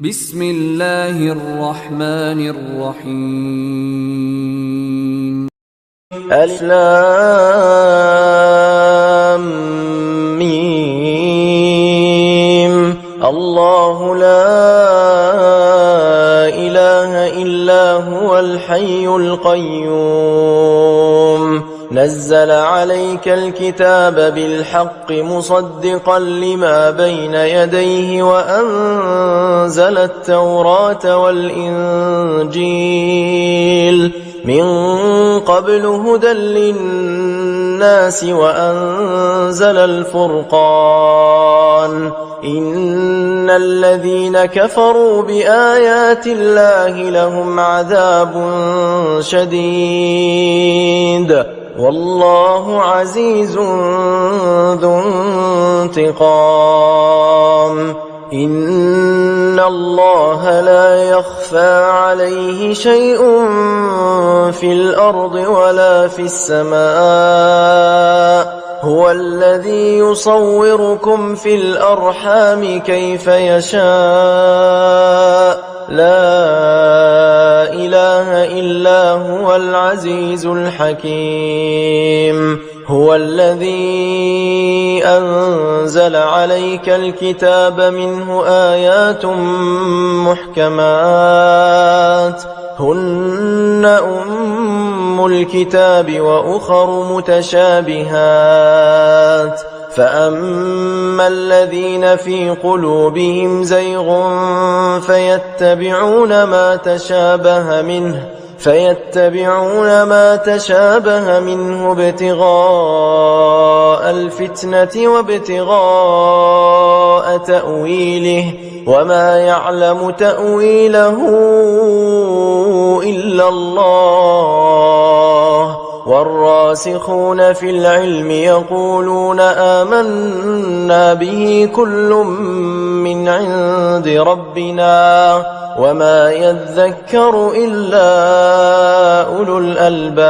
بسم الله الرحمن الرحيم. ألف لام ميم. الله لا إله إلا هو الحي القيوم نزل عليك الكتاب بالحق مصدقا لما بين يديه وأنزل التوراة والإنجيل من قبل هدى للناس وأنزل الفرقان إن الذين كفروا بآيات الله لهم عذاب شديد والله عزيز ذو انتقام. إن الله لا يخفى عليه شيء في الأرض ولا في السماء هو الذي يصوركم في الأرحام كيف يشاء لا إله إلا هو العزيز الحكيم. هو الذي أنزل عليك الكتاب منه آيات محكمات هن أم الكتاب وأخر متشابهات فأما الذين في قلوبهم زيغ فيتبعون ما تشابه منه ابتغاء الفتنة وابتغاء تأويله وما يعلم تأويله إلا الله والراسخون في العلم يقولون آمنا به كل من عند ربنا وما يذكر إلا أولو الألباب.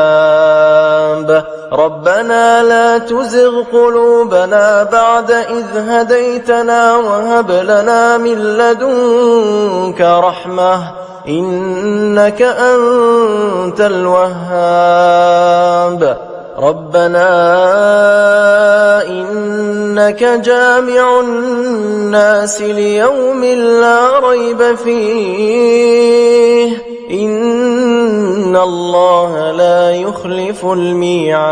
ربنا لا تزغ قلوبنا بعد إذ هديتنا وهب لنا من لدنك رحمة إنك أنت الوهاب. ربنا إنك جامع الناس ليوم لا ريب فيه إن الله لا يخلف الميعاد.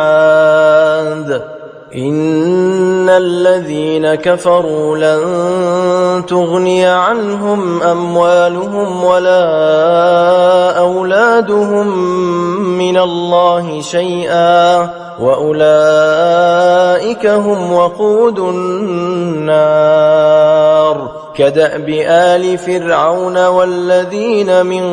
إن الذين كفروا لن تغني عنهم أموالهم ولا أولادهم من الله شيئا وأولئك هم وقود النار كدأب آل فرعون والذين من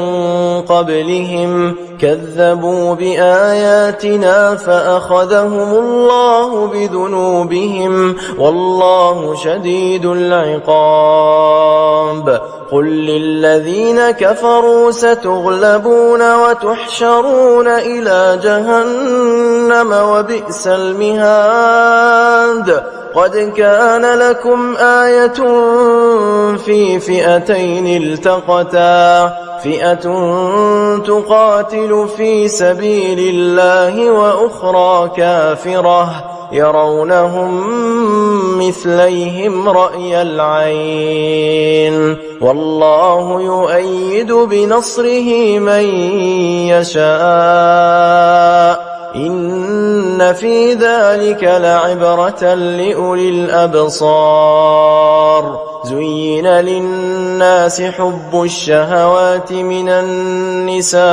قبلهم كذبوا بآياتنا فأخذهم الله بذنوبهم والله شديد العقاب. قل للذين كفروا ستغلبون وتحشرون إلى جهنم وبئس المهاد. قد كان لكم آية في فئتين التقتا فئة تقاتل في سبيل الله وأخرى كافرة يرونهم مثليهم رأي العين والله يؤيد بنصره من يشاء إن في ذلك لعبرة لأولي الأبصار. زين للناس حب الشهوات من النساء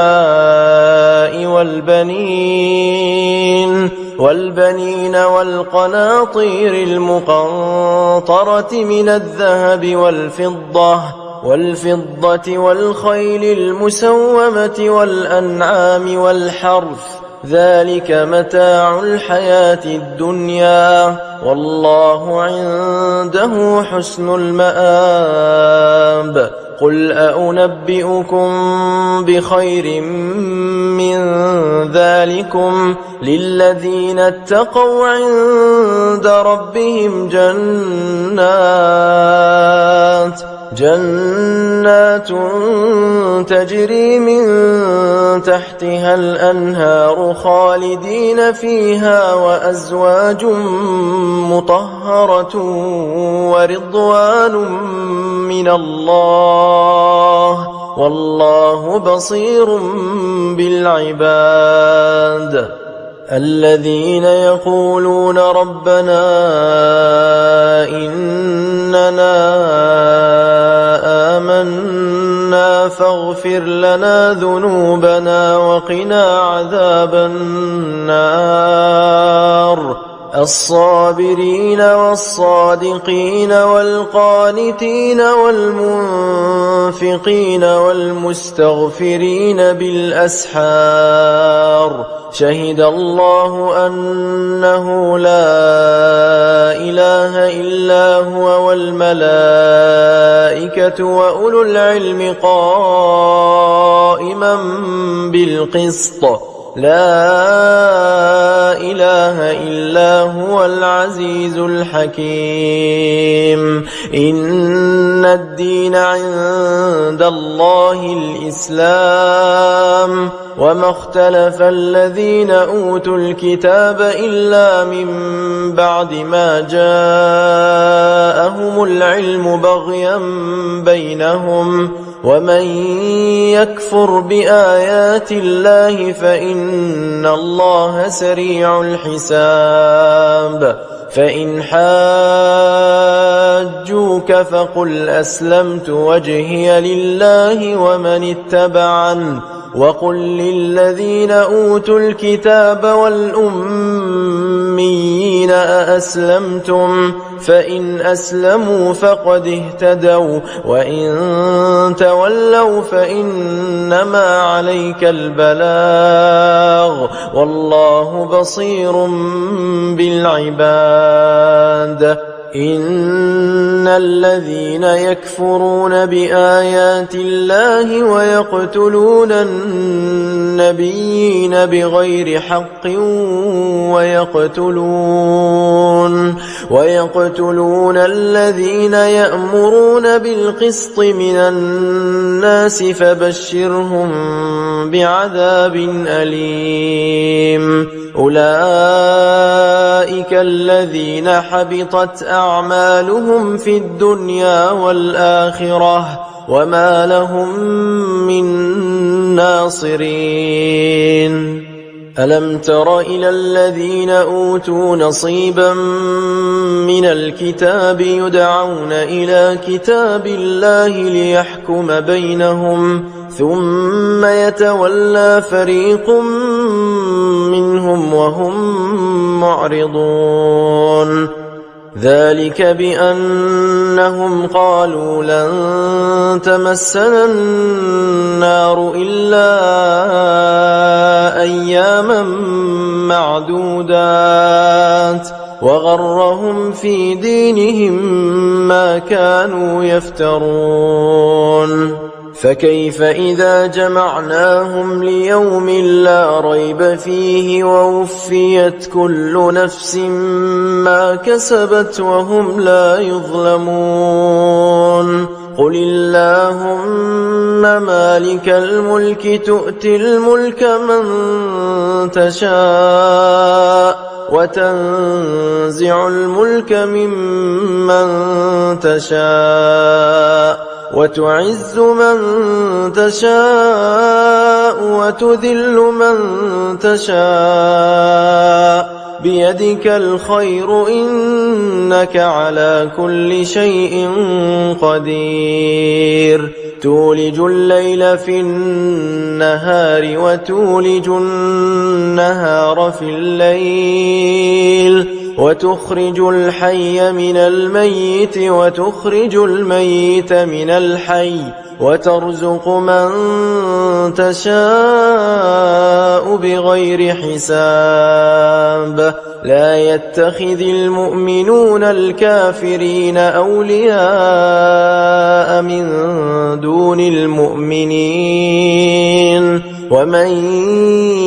والبنين والقناطير المقنطرة من الذهب والفضة والخيل المسومة والأنعام والحرث ذلك متاع الحياة الدنيا والله عنده حسن المآب. قل أنبئكم بخير من ذلكم للذين اتقوا عند ربهم جنات جنات تجري من تحتها الأنهار خالدين فيها وأزواج مطهرة ورضوان من الله والله بصير بالعباد الذين يقولون ربنا إننا آمنا فاغفر لنا ذنوبنا وقنا عذاب النار الصابرين والصادقين والقانتين والمنفقين والمستغفرين بالأسحار شهد الله أنه لا إله إلا هو والملائكة وأولو العلم قائما بالقسط لا إله إلا هو العزيز الحكيم إن الدين عند الله الإسلام وما اختلف الذين أوتوا الكتاب إلا من بعد ما جاءهم العلم بغيا بينهم ومن يكفر بآيات الله فإن الله سريع الحساب فإن حاجوك فقل أسلمت وجهي لله ومن اتبعن وقل للذين أوتوا الكتاب والأميين أأسلمتم فإن أسلموا فقد اهتدوا وإن تولوا فإنما عليك البلاغ والله بصير بالعباد إن الذين يكفرون بآيات الله ويقتلون النبيين بغير حق ويقتلون الذين يأمرون بالقسط من الناس فبشرهم بعذاب أليم أولئك الذين حبطت أعمالهم في الدنيا والآخرة وما لهم من ناصرين ألم تر إلى الذين أوتوا نصيبا من الكتاب يدعون إلى كتاب الله ليحكم بينهم ثم يتولى فريق منهم وهم معرضون ذلك بأنهم قالوا لن تمسنا النار إلا أياما معدودات وغرهم في دينهم ما كانوا يفترون فكيف إذا جمعناهم ليوم لا ريب فيه ووفيت كل نفس ما كسبت وهم لا يظلمون قل اللهم مالك الملك تؤتي الملك من تشاء وتنزع الملك ممن تشاء وتعز من تشاء وتذل من تشاء بيدك الخير إنك على كل شيء قدير تولج الليل في النهار وتولج النهار في الليل وتخرج الحي من الميت وتخرج الميت من الحي وترزق من تشاء بغير حساب لا يتخذ المؤمنون الكافرين أولياء من دون المؤمنين ومن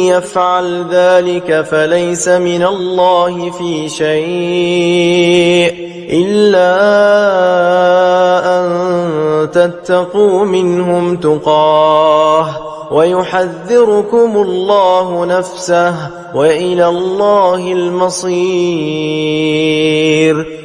يفعل ذلك فليس من الله في شيء إلا أن تتقوا منهم تقاه ويحذركم الله نفسه وإلى الله المصير.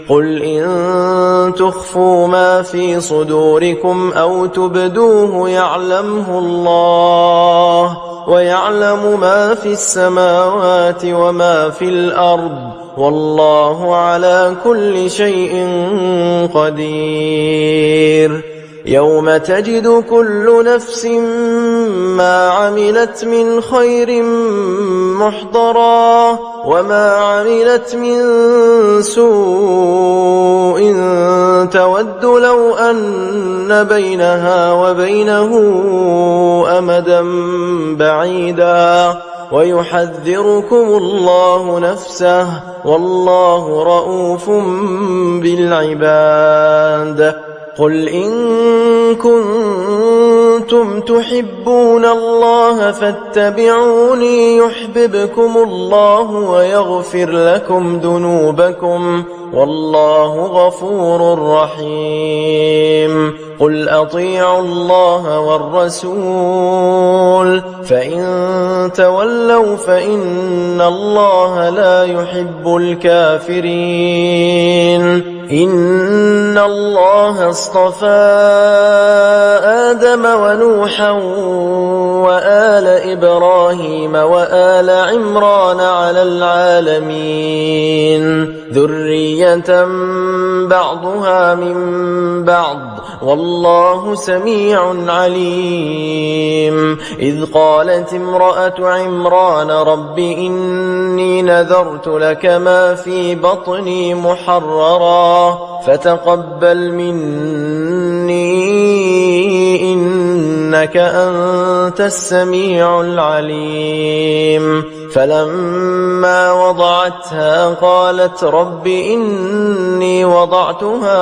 قل إن تخفوا ما في صدوركم أو تبدوه يعلمه الله ويعلم ما في السماوات وما في الأرض والله على كل شيء قدير. يوم تجد كل نفس ما عملت من خير محضرا وما عملت من سوء تود لو أن بينها وبينه أمدا بعيدا ويحذركم الله نفسه والله رؤوف بالعباد. قل إن كنتم تحبون الله فاتبعوني يحببكم الله ويغفر لكم ذنوبكم والله غفور رحيم. قل أطيعوا الله والرسول فإن تولوا فإن الله لا يحب الكافرين. إن الله اصطفى آدم ونوحا وآل إبراهيم وآل عمران على العالمين ذرية بعضها من بعض والله سميع عليم. إذ قالت امرأة عمران رب إني نذرت لك ما في بطني محررا فتقبل مني إنك أنت السميع العليم. فلما وضعتها قالت رب إني وضعتها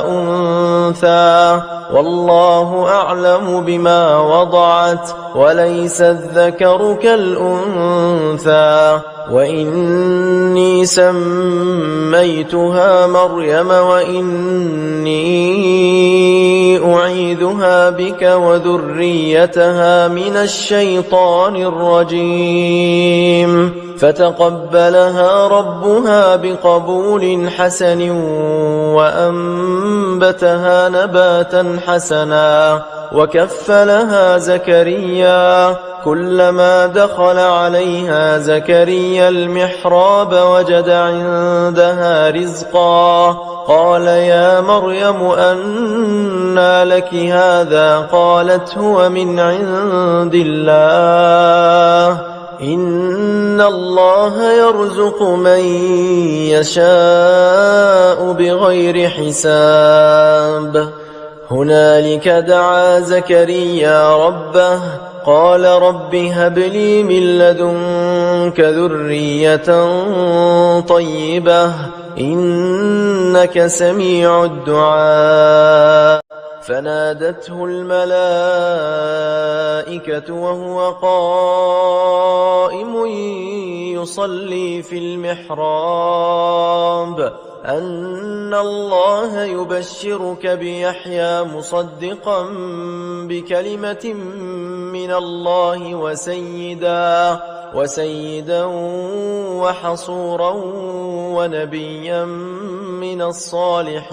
أنثى والله أعلم بما وضعت وليس الذكر كالأنثى وإني سميتها مريم وإني أعيذها بك وذريتها من الشيطان الرجيم. فتقبلها ربها بقبول حسن وأنبتها نباتا حسنا وكفلها زكريا. كلما دخل عليها زكريا المحراب وجد عندها رزقا قال يا مريم أنى لك هذا قالت هو من عند الله إن الله يرزق من يشاء بغير حساب. هنالك دعا زكريا ربه قال رب هب لي من لدنك ذرية طيبة إنك سميع الدعاء. فنادته الملائكة وهو قائم يصلي في المحراب أن الله يبشرك بيحيى مصدقا بكلمة من الله وسيدا وحصورا ونبيا من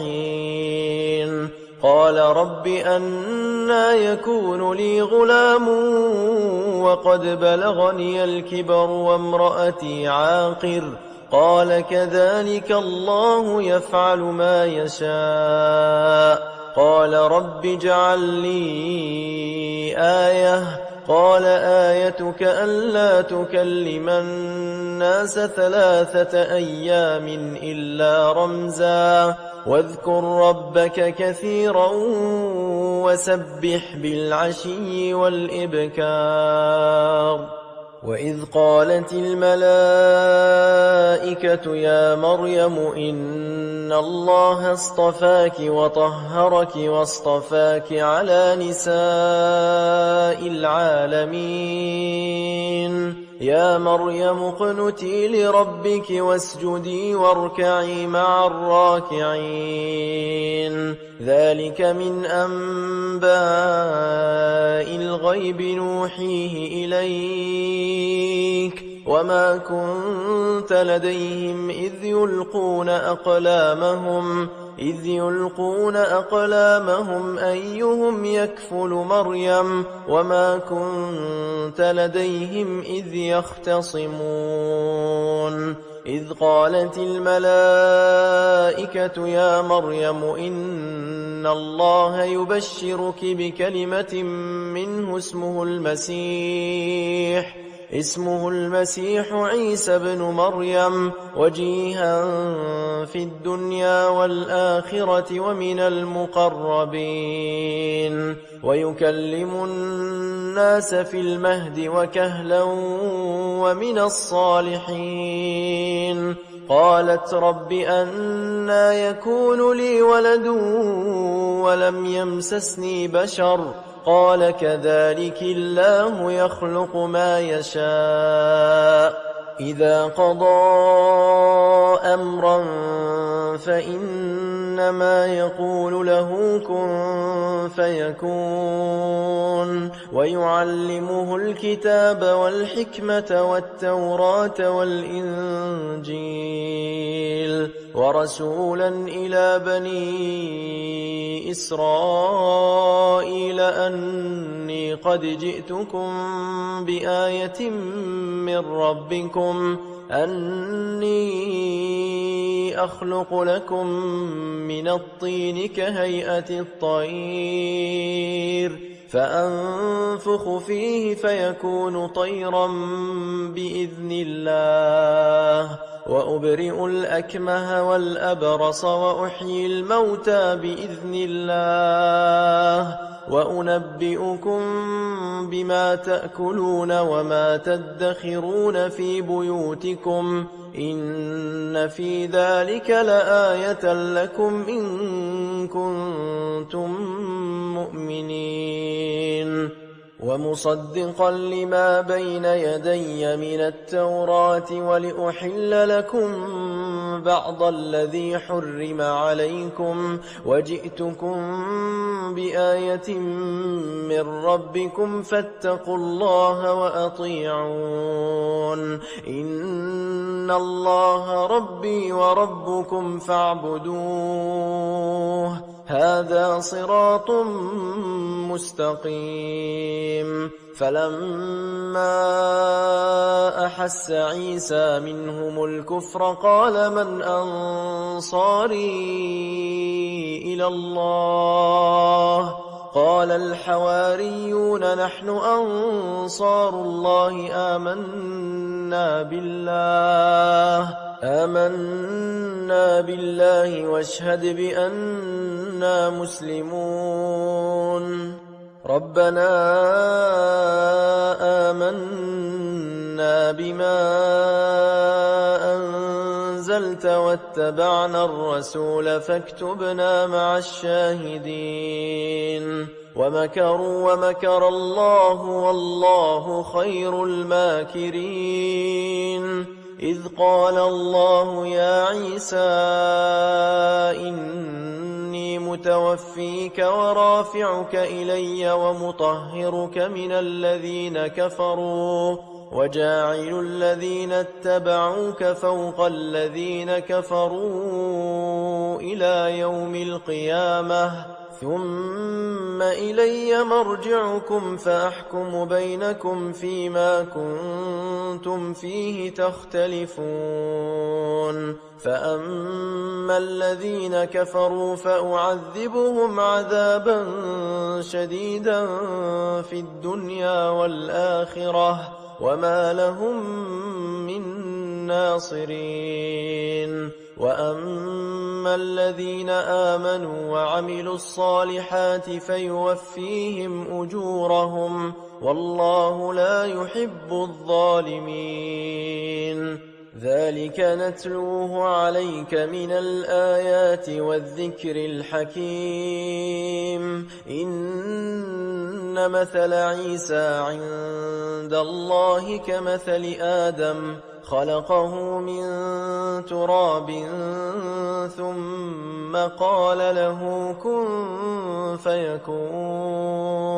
الصالحين. قال رب أنى يكون لي غلام وقد بلغني الكبر وامرأتي عاقر قال كذلك الله يفعل ما يشاء. قال رب اجعل لي آية قال آيتك ألا تكلم الناس 3 أيام إلا رمزا واذكر ربك كثيرا وسبح بالعشي والإبكار. وإذ قالت الملائكة يا مريم إن الله اصطفاك وطهرك واصطفاك على نساء العالمين يا مريم اقنتي لربك واسجدي واركعي مع الراكعين ذلك من أنباء الغيب نوحيه إليك وما كنت لديهم إذ يلقون أقلامهم أيهم يكفل مريم وما كنت لديهم إذ يختصمون إذ قالت الملائكة يا مريم إن الله يبشرك بكلمة منه اسمه المسيح عيسى بن مريم وجيها في الدنيا والآخرة ومن المقربين ويكلم الناس في المهد وكهلا ومن الصالحين قالت رب أنى يكون لي ولد ولم يمسسني بشر قال كذلك الله يخلق ما يشاء إذا قضى أمرا فإنما يقول له كن فيكون ويعلمه الكتاب والحكمة والتوراة والإنجيل ورسولا إلى بني إسرائيل أني قد جئتكم بآية من ربكم أني أخلق لكم من الطين كهيئة الطير فأنفخ فيه فيكون طيرا بإذن الله وأبرئ الأكمه والأبرص وأحيي الموتى بإذن الله وأنبئكم بما تأكلون وما تدخرون في بيوتكم إن في ذلك لآية لكم إن كنتم مؤمنين ومصدقا لما بين يدي من التوراة ولأحل لكم بعض الذي حرم عليكم وجئتكم بآية من ربكم فاتقوا الله وأطيعون إن الله ربي وربكم فاعبدوه هذا صراط مستقيم فلما أحس عيسى منهم الكفر قال من أنصاري إلى الله قال الحواريون نحن أنصار الله آمنا بالله واشهد بأننا مسلمون ربنا آمنا بما أنزلت واتبعنا الرسول فاكتبنا مع الشاهدين ومكروا ومكر الله والله خير الماكرين إذ قال الله يا عيسى إني متوفيك ورافعك إلي ومطهرك من الذين كفروا وجاعل الذين اتبعوك فوق الذين كفروا إلى يوم القيامة ثم إلي مرجعكم فأحكم بينكم فيما كنتم فيه تختلفون فأما الذين كفروا فأعذبهم عذابا شديدا في الدنيا والآخرة وما لهم من ناصرين وأما الذين آمنوا وعملوا الصالحات فيوفيهم أجورهم والله لا يحب الظالمين ذلك نتلوه عليك من الآيات والذكر الحكيم. إن مثل عيسى عند الله كمثل آدم خلقه من تراب ثم قال له كن فيكون.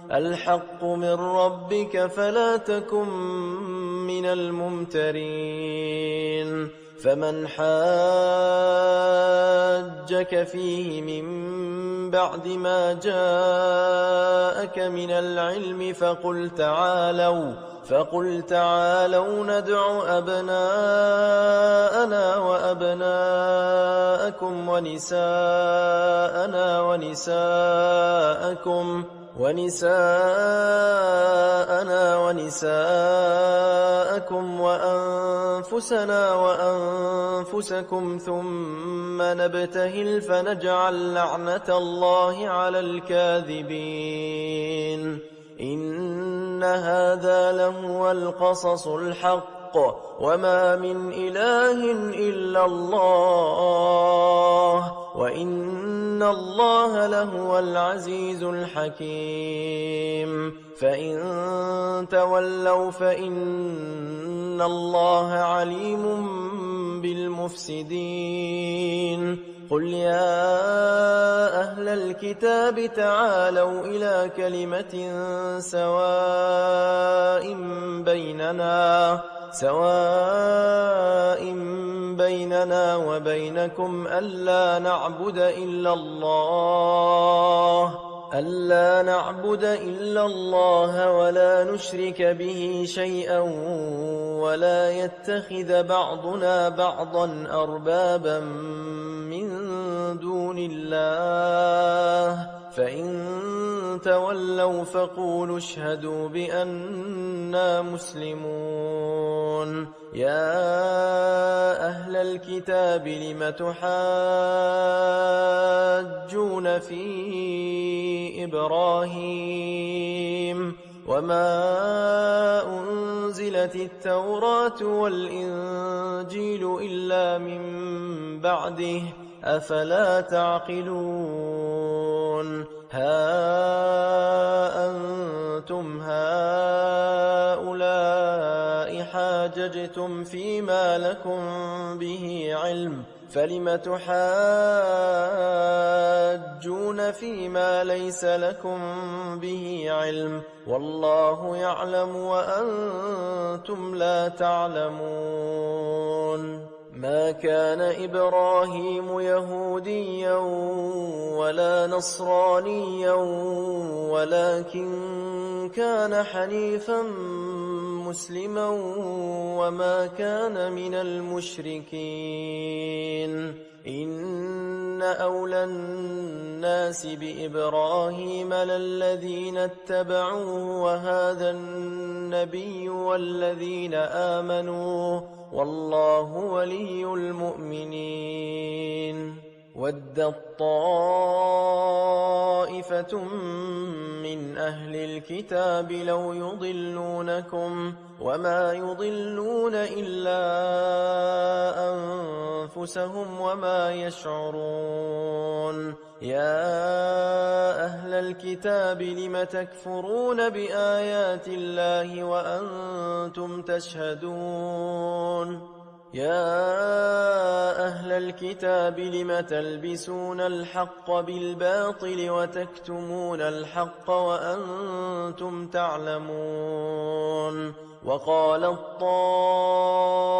الحق من ربك فلا تكن من الممترين. فمن حاجك فيه من بعد ما جاءك من العلم فقل تعالوا ندع أبناءنا وأبناءكم ونساءنا ونساءكم وأنفسنا وأنفسكم ثم نبتهل فنجعل لعنة الله على الكاذبين. إن هذا لهو القصص الحق وما من إله إلا الله وإن الله لهو العزيز الحكيم. فإن تولوا فإن الله عليم بالمفسدين. قل يا أهل الكتاب تعالوا إلى كلمة سواء بيننا وبينكم ألا نعبد إلا الله ولا نشرك به شيئا ولا يتخذ بعضنا بعضا أربابا من دون الله. فإن تولوا فقولوا اشهدوا بأننا مسلمون. يا أهل الكتاب لم تحاجون في إبراهيم وما أنزلت التوراة والإنجيل إلا من بعده أفلا تعقلون. ها أنتم هؤلاء حاججتم فيما لكم به علم فلم تحاجون فيما ليس لكم به علم والله يعلم وأنتم لا تعلمون. ما كان إبراهيم يهوديا ولا نصرانيا ولكن كان حنيفا مسلما وما كان من المشركين. إن أولى الناس بإبراهيم للذين اتبعوه وهذا النبي والذين آمنوا والله ولي المؤمنين. ودت طائفة من أهل الكتاب لو يضلونكم وما يضلون إلا أنفسهم وما يشعرون. يا أهل الكتاب لم تكفرون بآيات الله وأنتم تشهدون. يا أهل الكتاب لم تلبسون الحق بالباطل وتكتمون الحق وأنتم تعلمون. وقالت طائفة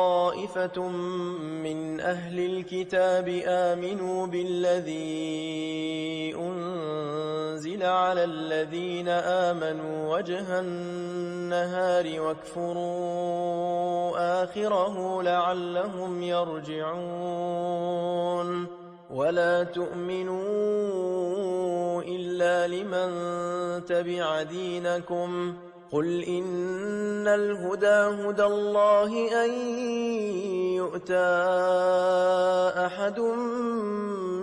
من أهل الكتاب آمنوا بالذي أنزل على الذين آمنوا وجه النهار واكفروا آخره لعلهم يرجعون. ولا تؤمنوا إلا لمن تبع دينكم قل إن الهدى هدى الله أن يؤتى أحد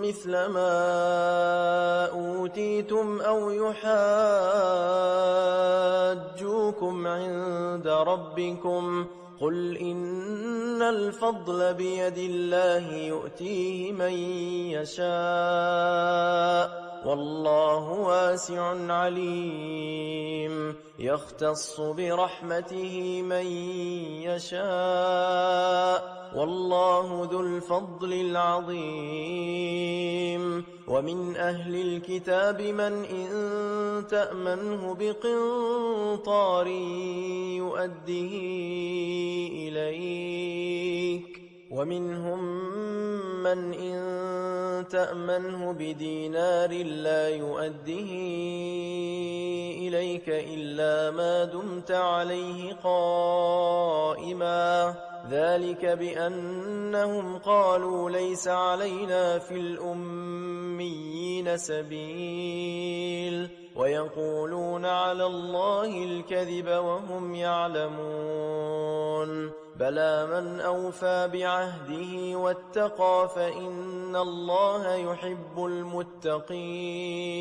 مثل ما أوتيتم أو يحاجوكم عند ربكم قل إن الفضل بيد الله يؤتيه من يشاء والله واسع عليم يختص برحمته من يشاء والله ذو الفضل العظيم ومن أهل الكتاب من إن تأمنه بقنطار يؤده إليك ومنهم من إن تأمنه بدينار لا يؤده إليك إلا ما دمت عليه قائما ذلك بأنهم قالوا ليس علينا في الأميين سبيل ويقولون على الله الكذب وهم يعلمون بلى من أوفى بعهده واتقى فإن الله يحب المتقين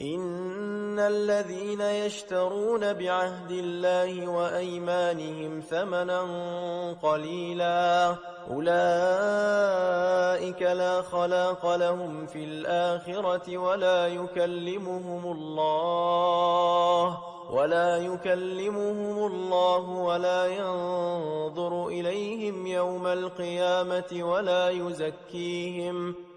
إن الذين يشترون بعهد الله وأيمانهم ثمنا قليلا أولئك لا خلاق لهم في الآخرة ولا يكلمهم الله ولا ينظر إليهم يوم القيامة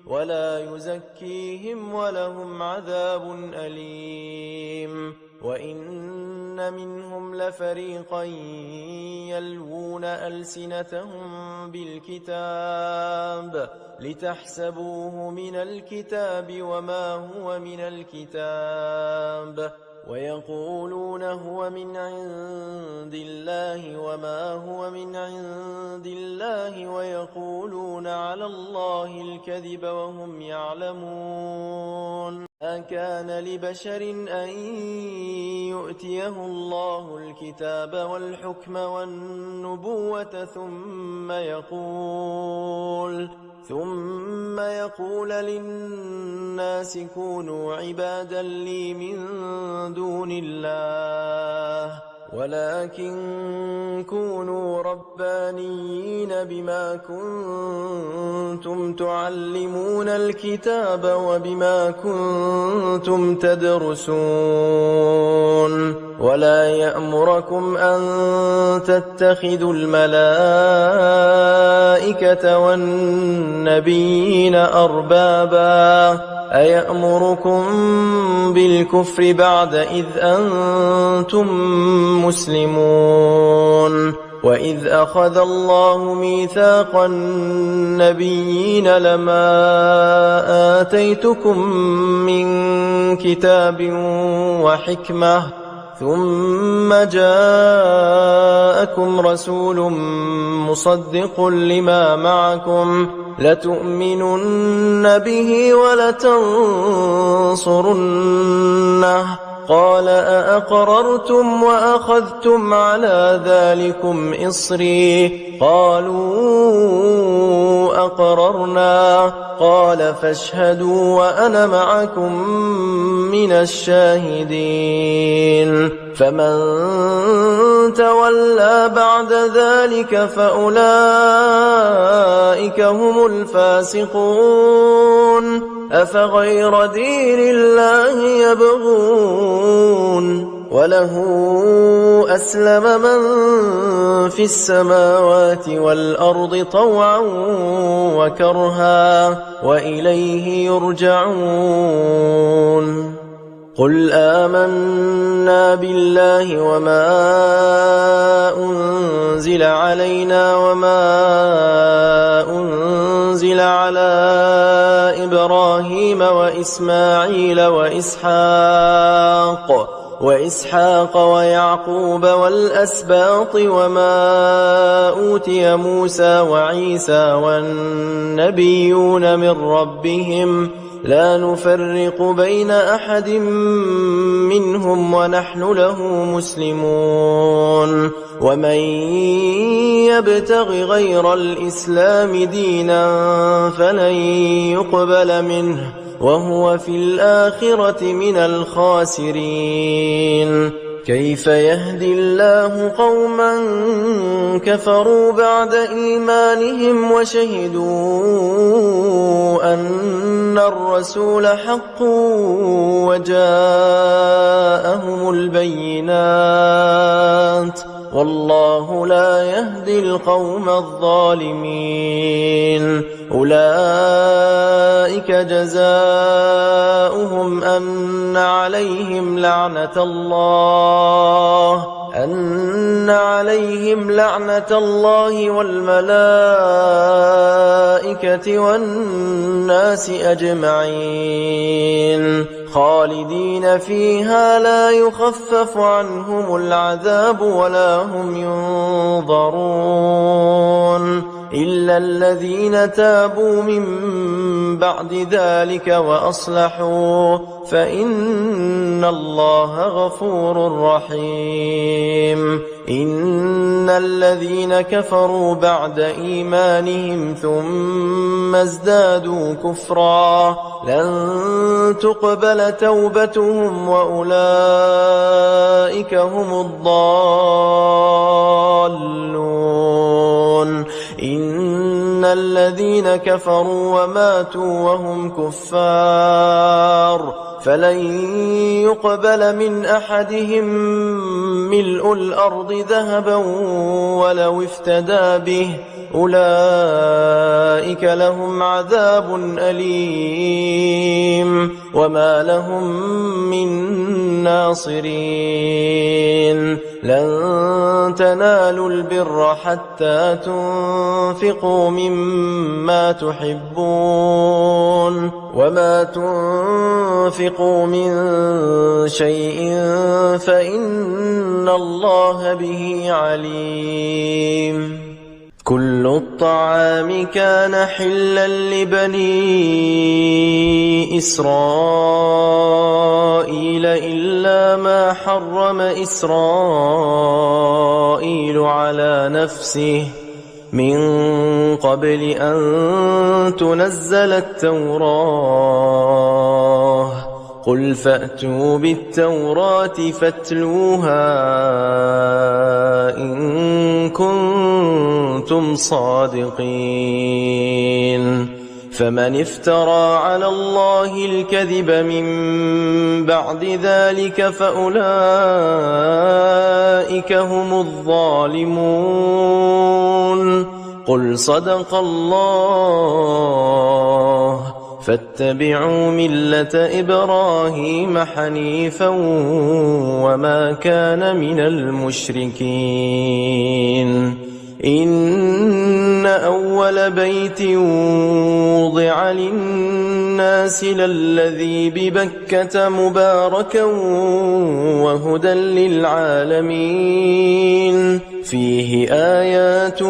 ولا يزكيهم ولهم عذاب أليم وإن منهم لفريقا يلوون ألسنتهم بالكتاب لتحسبوه من الكتاب وما هو من الكتاب ويقولون هو من عند الله وما هو من عند الله ويقولون على الله الكذب وهم يعلمون ما كان لبشر أن يؤتيه الله الكتاب والحكم والنبوة ثم يقول للناس كونوا عبادا لي من دون الله ولكن كونوا ربانيين بما كنتم تعلمون الكتاب وبما كنتم تدرسون ولا يأمركم أن تتخذوا الملائكة والنبيين أربابا أيأمركم بالكفر بعد إذ أنتم مسلمون وإذ أخذ الله ميثاق النبيين لما آتيتكم من كتاب وحكمة ثم جاءكم رسول مصدق لما معكم لتؤمنن به ولتنصرنه قال أأقررتم وأخذتم على ذلكم إصري قالوا أقررنا قال فاشهدوا وأنا معكم من الشاهدين فمن تولى بعد ذلك فأولئك هم الفاسقون أفغير دين الله يبغون وله أسلم من في السماوات والأرض طوعا وكرها وإليه يرجعون قل آمنا بالله وما أنزل علينا وما أنزل على إبراهيم وإسماعيل وإسحاق ويعقوب والأسباط وما أوتي موسى وعيسى والنبيون من ربهم لا نفرق بين أحد منهم ونحن له مسلمون ومن يبتغ غير الإسلام دينا فلن يقبل منه وهو في الآخرة من الخاسرين كيف يهدي الله قوما كفروا بعد إيمانهم وشهدوا أن الرسول حق وجاءهم البينات والله لا يهدي القوم الظالمين أولئك جزاؤهم أن عليهم لعنة الله والملائكة والناس أجمعين خالدين فيها لا يخفف عنهم العذاب ولا هم ينظرون إلا الذين تابوا من بعد ذلك وأصلحوا فإن الله غفور رحيم إن الذين كفروا بعد إيمانهم ثم ازدادوا كفرا لن تقبل توبتهم وأولئك هم الضالون إن الذين كفروا وماتوا وهم كفار فلن يقبل من أحدهم ملء الأرض ذهبا ولو افتدى به أولئك لهم عذاب أليم وما لهم من ناصرين لن تنالوا البر حتى تنفقوا مما تحبون وما تنفقوا من شيء فإن الله به عليم كل الطعام كان حلا لبني إسرائيل إلا ما حرم إسرائيل على نفسه من قبل أن تنزل التوراة قل فأتوا بالتوراة فاتلوها إن كنتم صادقين فمن افترى على الله الكذب من بعد ذلك فأولئك هم الظالمون قل صدق الله فاتبعوا ملة إبراهيم حنيفا وما كان من المشركين إن أول بيت وضع للناس للذي ببكة مباركا وهدى للعالمين فيه آيات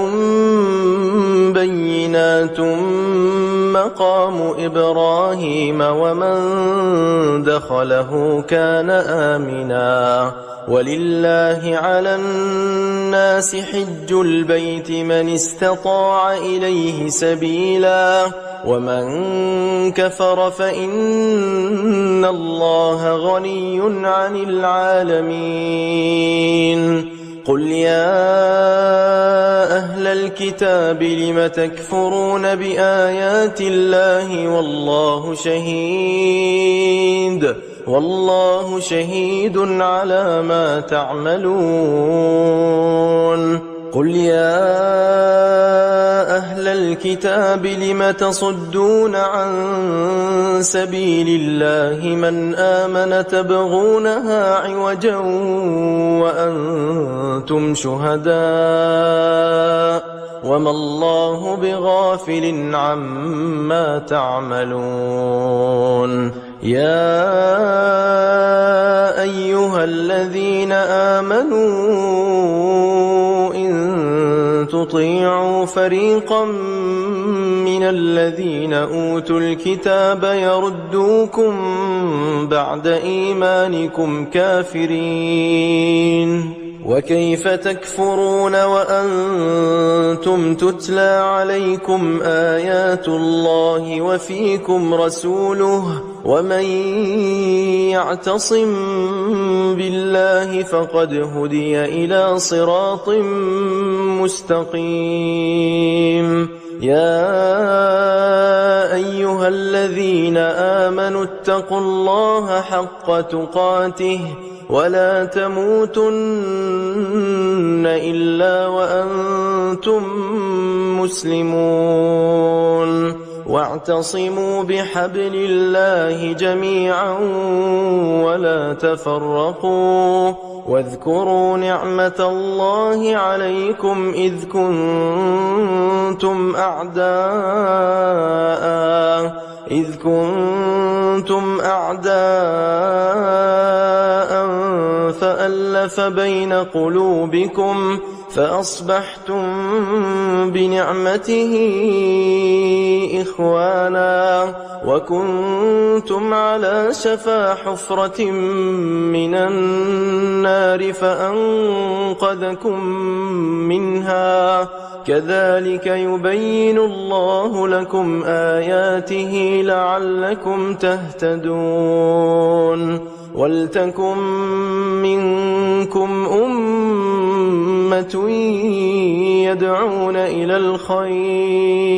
بينات مقام إبراهيم ومن دخله كان آمنا ولله على الناس حج البيت من استطاع إليه سبيلا ومن كفر فإن الله غني عن العالمين قل يا أهل الكتاب لم تكفرون بآيات الله والله شهيد على ما تعملون قل يا أهل الكتاب لم تصدون عن سبيل الله من آمن تبغونها عوجا وأنتم شهداء وما الله بغافل عما تعملون يا أيها الذين آمنوا إن تطيعوا فريقا من الذين أوتوا الكتاب يردوكم بعد إيمانكم كافرين وكيف تكفرون وأنتم تتلى عليكم آيات الله وفيكم رسوله ومن يعتصم بالله فقد هدي إلى صراط مستقيم يا أيها الذين آمنوا اتقوا الله حق تقاته ولا تموتن إلا وأنتم مسلمون واعتصموا بحبل الله جميعا ولا تفرقوا واذكروا نعمة الله عليكم إذ كنتم أعداء فألف بين قلوبكم فأصبحتم بنعمته إخوانا وكنتم على شفا حفرة من النار فأنقذكم منها كذلك يبين الله لكم آياته لعلكم تهتدون ولتكن منكم أمة يدعون إلى الخير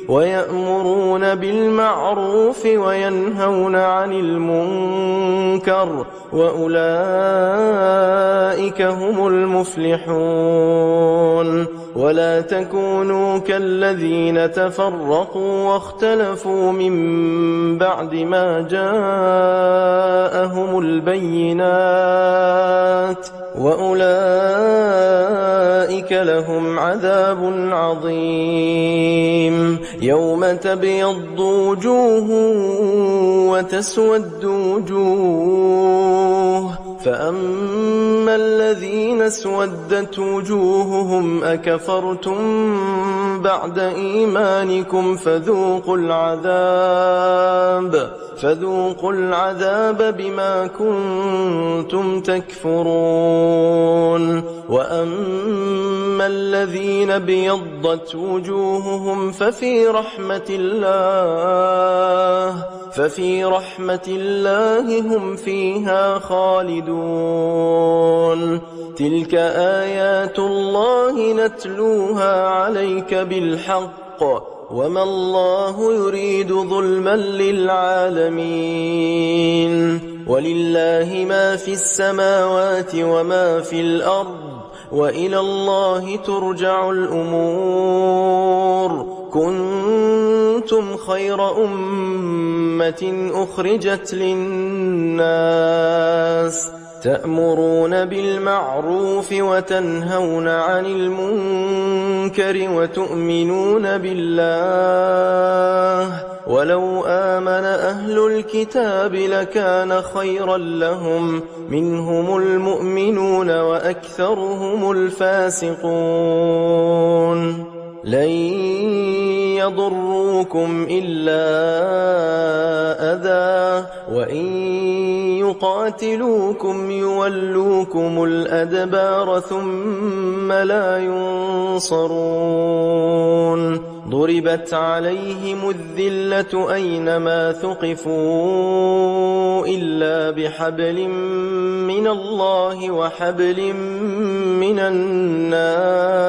ويأمرون بالمعروف وينهون عن المنكر وأولئك هم المفلحون ولا تكونوا كالذين تفرقوا واختلفوا من بعد ما جاءهم البينات وأولئك لهم عذاب عظيم يوم تبيض وجوه وتسود وجوه فأما الذين اسودت وجوههم أكفرتم بعد إيمانكم فذوقوا العذاب بما كنتم تكفرون وأما الذين ابيضت وجوههم ففي رحمة الله هم فيها خالدون تلك آيات الله نتلوها عليك بالحق وما الله يريد ظلما للعالمين ولله ما في السماوات وما في الأرض وإلى الله ترجع الأمور كنتم خير أمة أخرجت للناس تأمرون بالمعروف وتنهون عن المنكر وتؤمنون بالله ولو آمن أهل الكتاب لكان خيرا لهم منهم المؤمنون وأكثرهم الفاسقون لن يضروكم إلا أذى وإن يقاتلوكم يولوكم الأدبار ثم لا ينصرون ضربت عليهم الذلة أينما ثقفوا إلا بحبل من الله وحبل من الناس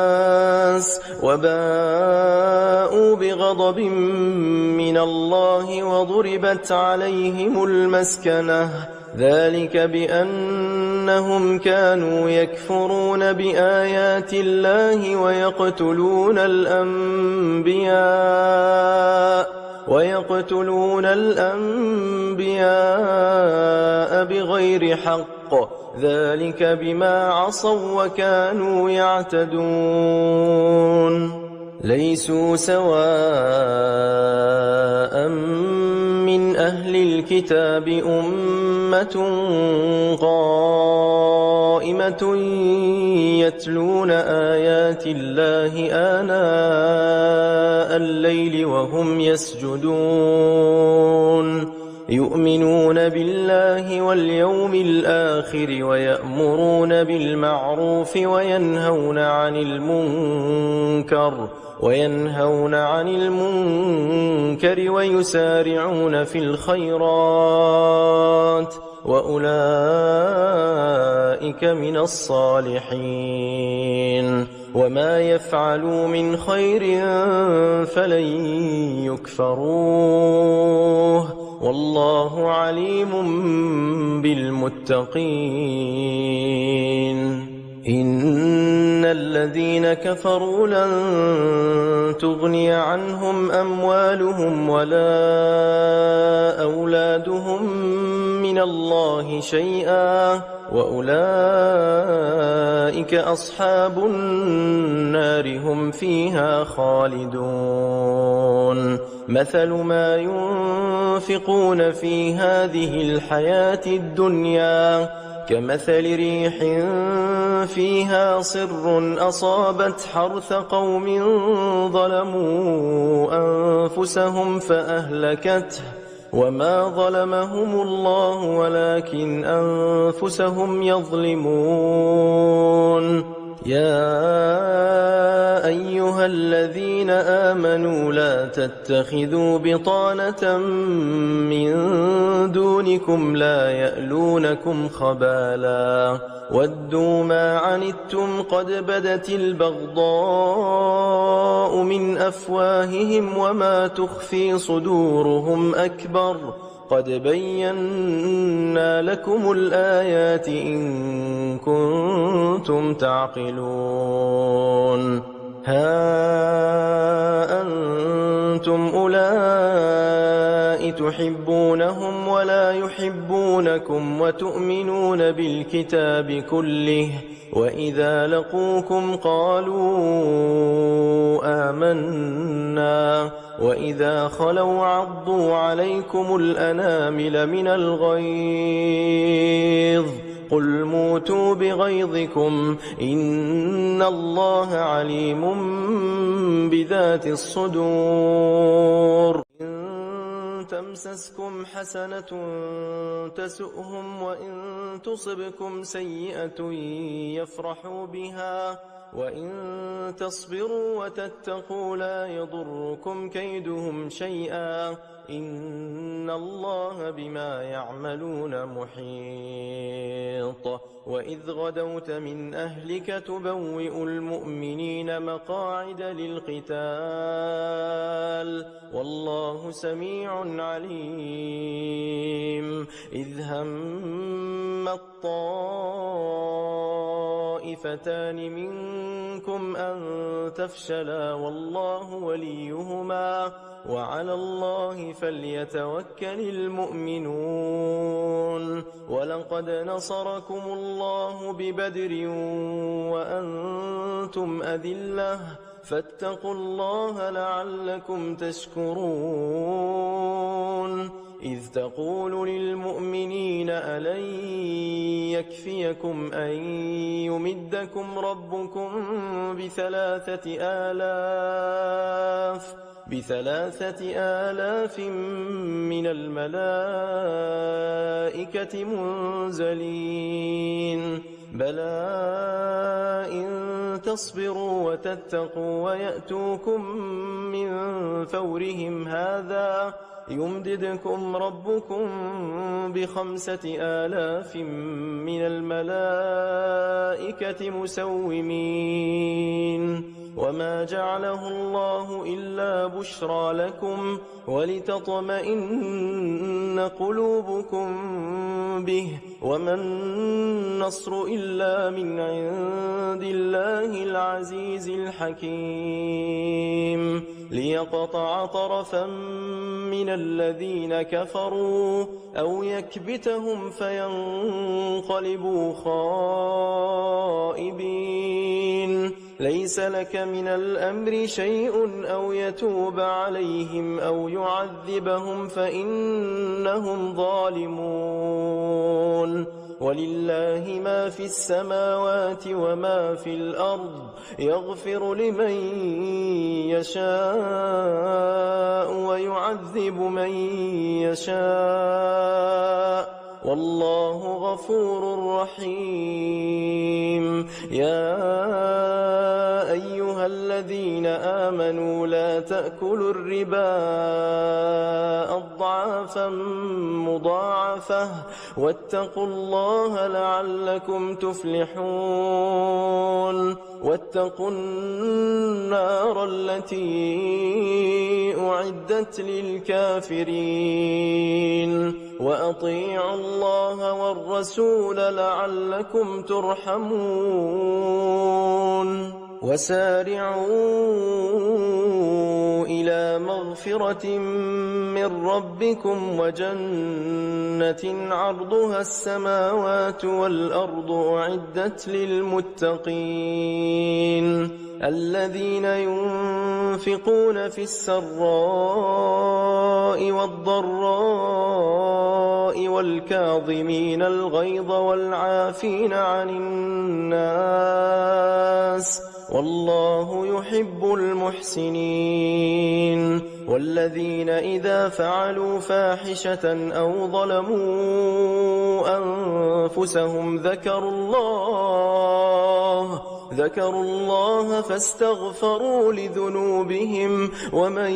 وباءوا بغضب من الله وضربت عليهم المسكنة ذلك بأنهم كانوا يكفرون بآيات الله ويقتلون الأنبياء بغير حق ذلك بما عصوا وكانوا يعتدون ليسوا سواء من أهل الكتاب أمة قائمة يتلون آيات الله آناء الليل وهم يسجدون يؤمنون بالله واليوم الآخر ويأمرون بالمعروف وينهون عن المنكر ويسارعون في الخيرات وأولئك من الصالحين وما يفعلوا من خير فلن يكفروه والله عليم بالمتقين إن الذين كفروا لن تغني عنهم أموالهم ولا أولادهم من الله شيئا وأولئك أصحاب النار هم فيها خالدون مثل ما ينفقون في هذه الحياة الدنيا كمثل ريح فيها صر أصابت حرث قوم ظلموا أنفسهم فأهلكته وما ظلمهم الله ولكن أنفسهم يظلمون يا أيها الذين آمنوا لا تتخذوا بطانة من دونكم لا يألونكم خبالا ودوا ما عنتم قد بدت البغضاء من أفواههم وما تخفي صدورهم أكبر قد بينا لكم الآيات إن كنتم تعقلون ها أنتم أولئك تحبونهم ولا يحبونكم وتؤمنون بالكتاب كله وإذا لقوكم قالوا آمنا وإذا خلوا عضوا عليكم الأنامل من الغيظ قل موتوا بغيظكم إن الله عليم بذات الصدور إن تمسسكم حسنة تسؤهم وإن تصبكم سيئة يفرحوا بها وإن تصبروا وتتقوا لا يضركم كيدهم شيئا إن الله بما يعملون محيط وإذ غدوت من أهلك تبوئ المؤمنين مقاعد للقتال والله سميع عليم إذ هم الطائفتان منكم أن تفشلا والله وليهما وعلى الله فليتوكل المؤمنون ولقد نصركم الله ببدر وأنتم أذلة فاتقوا الله لعلكم تشكرون إذ تقول للمؤمنين ألن يكفيكم أن يمدكم ربكم بثلاثة آلاف من الملائكة منزلين بلى إن تصبروا وتتقوا ويأتوكم من فورهم هذا يمددكم ربكم ب5,000 من الملائكة مسومين وما جعله الله إلا بشرى لكم ولتطمئن قلوبكم به وما النصر إلا من عند الله العزيز الحكيم ليقطع طرفا من الذين كفروا أو يكبتهم فينقلبوا خائبين ليس لك من الأمر شيء أو يتوب عليهم أو يعذبهم فإنهم ظالمون ولله ما في السماوات وما في الأرض يغفر لمن يشاء ويعذب من يشاء والله غفور رحيم. يا أيها الذين آمنوا لا تأكلوا الربا أضعافا مضاعفة واتقوا الله لعلكم تفلحون. واتقوا النار التي أعدت للكافرين وأطيعوا الله والرسول لعلكم ترحمون. وسارعوا إلى مغفرة من ربكم وجنة عرضها السماوات والأرض أعدت للمتقين الذين ينفقون في السراء والضراء والكاظمين الغيظ والعافين عن الناس والله يحب المحسنين. والذين إذا فعلوا فاحشة أو ظلموا أنفسهم ذكروا الله فاستغفروا لذنوبهم ومن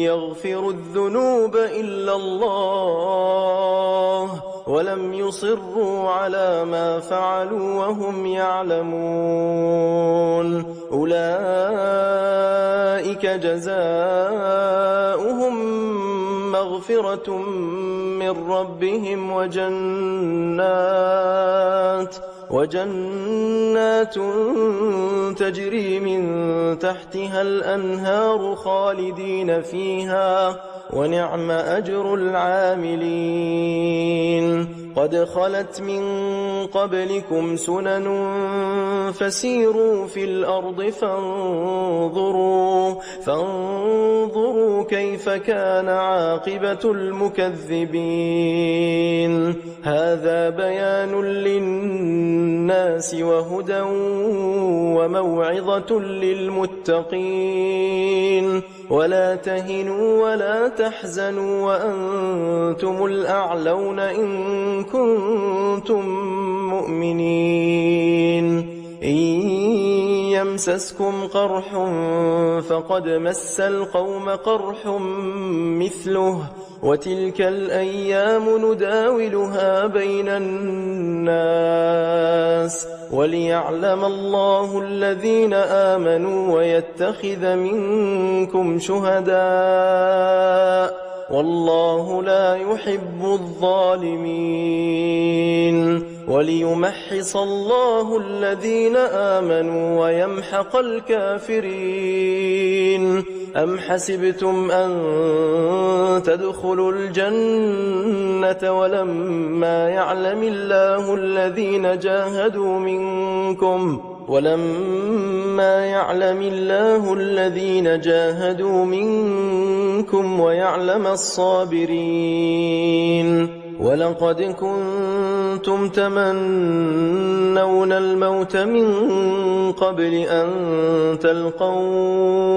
يغفر الذنوب إلا الله ولم يصروا على ما فعلوا وهم يعلمون أولئك جزاؤهم مغفرة من ربهم وجنات تجري من تحتها الأنهار خالدين فيها ونعم أجر العاملين. قد خلت من قبلكم سنن فسيروا في الأرض فانظروا كيف كان عاقبة المكذبين. هذا بيان للناس وهدى وموعظة للمتقين. ولا تهنوا ولا تحزنوا وأنتم الأعلون إن كنتم مؤمنين. إن يمسسكم قرح فقد مس القوم قرح مثله وتلك الأيام نداولها بين الناس وليعلم الله الذين آمنوا ويتخذ منكم شهداء والله لا يحب الظالمين. وليمحص الله الذين آمنوا ويمحق الكافرين. أم حسبتم أن تدخلوا الجنة ولما يعلم الله الذين جاهدوا منكم ويعلم الصابرين. ولقد كنتم تمنون الموت من قبل أن تلقوه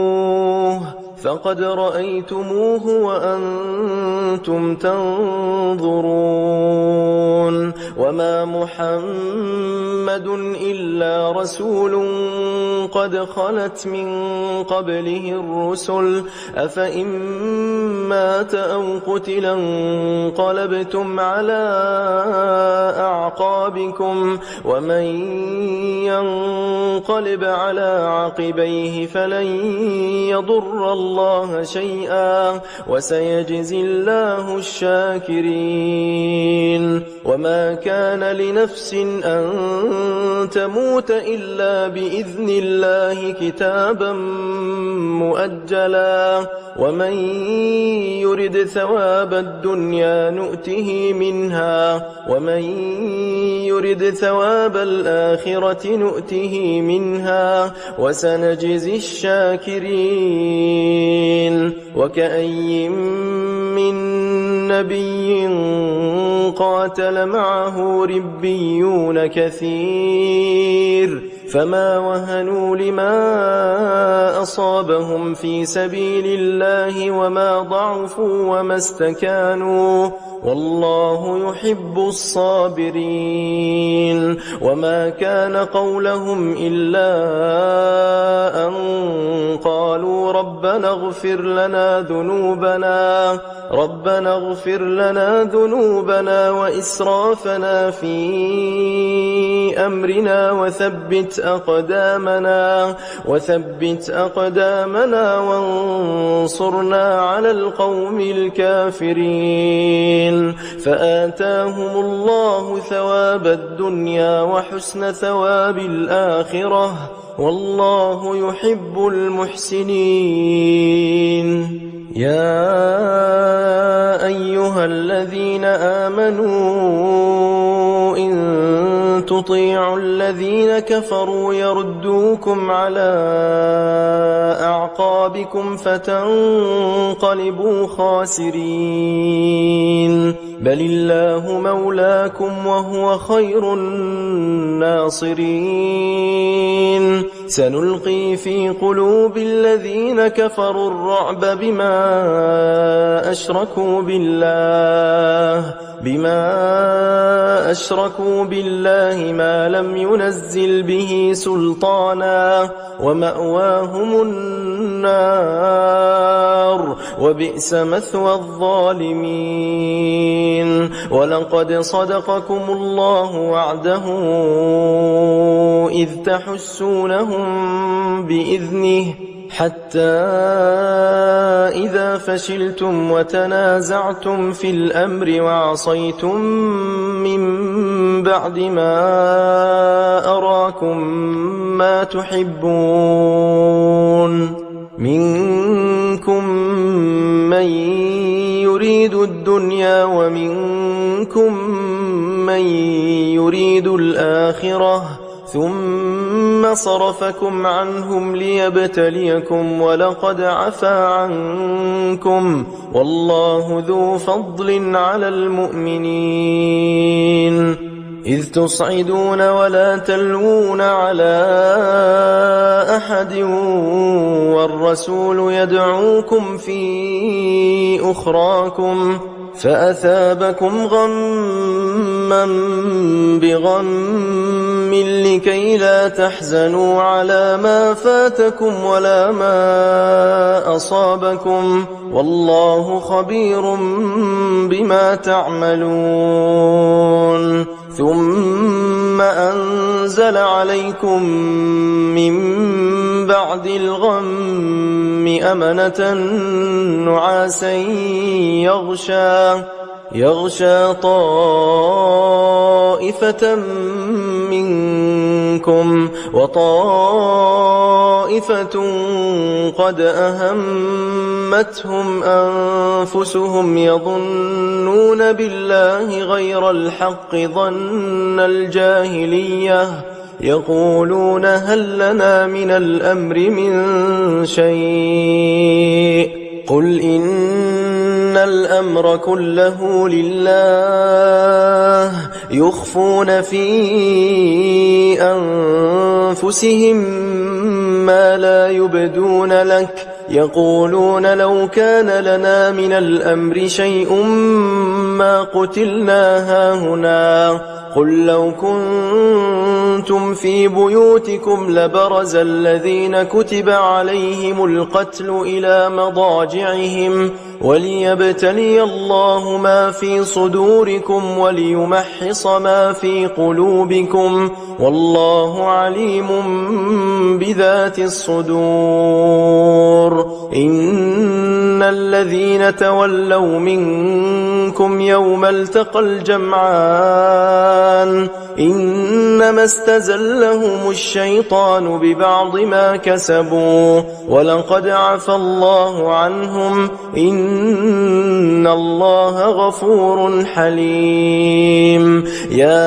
فقد رأيتموه وأنتم تنظرون. وما محمد إلا رسول قد خلت من قبله الرسل أفإن مات أو قتلا انقلبتم على أعقابكم ومن ينقلب على عقبيه فلن يضر الله شيئا وسيجزي الله الشاكرين. وما كان لنفس أن تموت إلا بإذن الله كتابا مؤجلا ومن يرد ثواب الدنيا نؤته منها ومن يرد ثواب الآخرة نؤته منها وسنجزي الشاكرين. وكأي من نبي قاتل معه ربيون كثير فما وهنوا لما أصابهم في سبيل الله وما ضعفوا وما استكانوا والله يحب الصابرين وما كان قولهم إلا أن قالوا ربنا اغفر لنا ذنوبنا وإسرافنا في أمرنا وثبت أقدامنا وانصرنا على القوم الكافرين فآتاهم الله ثواب الدنيا وحسن ثواب الآخرة والله يحب المحسنين يا أيها الذين آمنوا إن تطيعوا الذين كفروا يردوكم على أعقابكم فتنقلبوا خاسرين بل الله مولاكم وهو خير الناصرين سنلقي في قلوب الذين كفروا الرعب بما أشركوا بالله ما لم ينزل به سلطانا ومأواهم النار وبئس مثوى الظالمين ولقد صدقكم الله وعده إذ تحسونهم بإذنه حتى إذا فشلتم وتنازعتم في الأمر وعصيتم من بعد ما أراكم ما تحبون منكم من يريد الدنيا ومنكم من يريد الآخرة ثم صرفكم عنهم ليبتليكم ولقد عفا عنكم والله ذو فضل على المؤمنين إذ تصعدون ولا تلوون على أحد والرسول يدعوكم في أخراكم فأثابكم غما بغم لكي لا تحزنوا على ما فاتكم ولا ما أصابكم والله خبير بما تعملون ثم أنزل عليكم من بعد الغم أمنة نعاسا يغشى طائفة منكم وطائفة قد أهمتهم أنفسهم يظنون بالله غير الحق ظن الجاهلية يقولون هل لنا من الأمر من شيء قل إن الأمر كله لله يخفون في أنفسهم ما لا يبدون لك يقولون لو كان لنا من الأمر شيء ما قتلنا هاهنا قل لو كنتم في بيوتكم لبرز الذين كتب عليهم القتل إلى مضاجعهم وليبتلي الله ما في صدوركم وليمحص ما في قلوبكم والله عليم بذات الصدور إن الذين تولوا منكم يوم التقى الجمعان إنما استزلهم الشيطان ببعض ما كسبوا ولقد عفى الله عنهم إن الله غفور حليم يا